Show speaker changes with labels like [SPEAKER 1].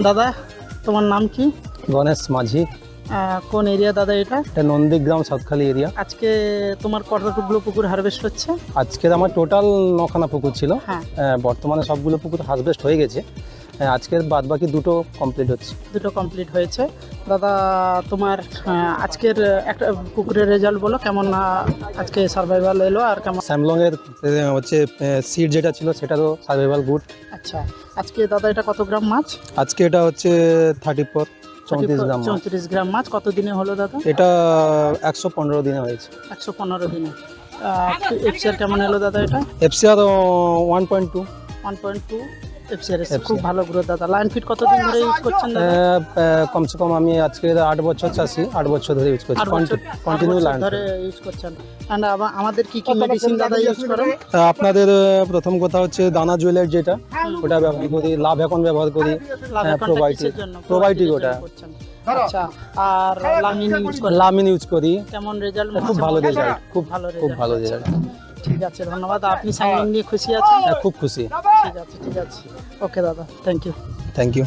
[SPEAKER 1] দাদা তোমার নাম কি?
[SPEAKER 2] গণেশ মাঝি।
[SPEAKER 1] কোন এরিয়া দাদা এটা?
[SPEAKER 2] এটা নন্দীগ্রাম সাতখালি এরিয়া।
[SPEAKER 1] আজকে তোমার কতটুকু পুকুর হারভেস্ট হচ্ছে?
[SPEAKER 2] আজকে আমার টোটাল 9খানা পুকুর ছিল।
[SPEAKER 1] হ্যাঁ,
[SPEAKER 2] বর্তমানে সবগুলো পুকুর হারভেস্ট হয়ে গেছে। আজকের বাদ বাকি 2টো কমপ্লিট হচ্ছে।
[SPEAKER 1] 2টো কমপ্লিট হয়েছে। দাদা তোমার আজকের একটা পুকুরের রেজাল্ট বলো, কেমন আজকে সার্ভাইভাল এলো আর কেমন?
[SPEAKER 2] স্যামলংয়ের হচ্ছে সিড যেটা ছিল সেটারও সার্ভাইভাল গুড।
[SPEAKER 1] আচ্ছা, আজকে দাদা এটা কত গ্রাম মাছ?
[SPEAKER 2] আজকে এটা হচ্ছে 34 34 গ্রাম মাছ।
[SPEAKER 1] 34 গ্রাম মাছ। কত দিনে হলো দাদা?
[SPEAKER 2] এটা 115 দিনে হয়েছে।
[SPEAKER 1] 115 দিনে। এফসিআর কেমন এলো দাদা এটা?
[SPEAKER 2] এফসিআর 1.2।
[SPEAKER 1] 1.2 এফসিআর। খুব ভালো গ্রোথ দাদা। লাইন ফিট কতদিন ধরে ইউজ করছেন দাদা?
[SPEAKER 2] কমসে কম আমি আজকে 8 বছর চাষি, 8 বছর ধরে ইউজ করছি। কন্টিনিউ লাইন
[SPEAKER 1] ধরে ইউজ করছেন। এন্ড আমাদের কি কি মেডিসিন দাদা ইউজ করেন?
[SPEAKER 2] আপনাদের প্রথম কথা হচ্ছে দানা জুয়েলের যেটা, ওটা ব্যবহার করি। লাভ এখন ব্যবহার করি। প্রোবায়োটিক ওটা।
[SPEAKER 1] আচ্ছা, আর লামিন ইউজ করেন?
[SPEAKER 2] লামিন ইউজ করি।
[SPEAKER 1] কেমন রেজাল্ট?
[SPEAKER 2] খুব ভালো রেজাল্ট, খুব ভালো
[SPEAKER 1] আচ্ছা,
[SPEAKER 2] রেজাল্ট।
[SPEAKER 1] ঠিক আছে, ধন্যবাদ। আপনি সাইনিং নিয়ে খুশি আছেন?
[SPEAKER 2] খুব খুশি।
[SPEAKER 1] ঠিক আছে। ওকে দাদা, থ্যাংক ইউ।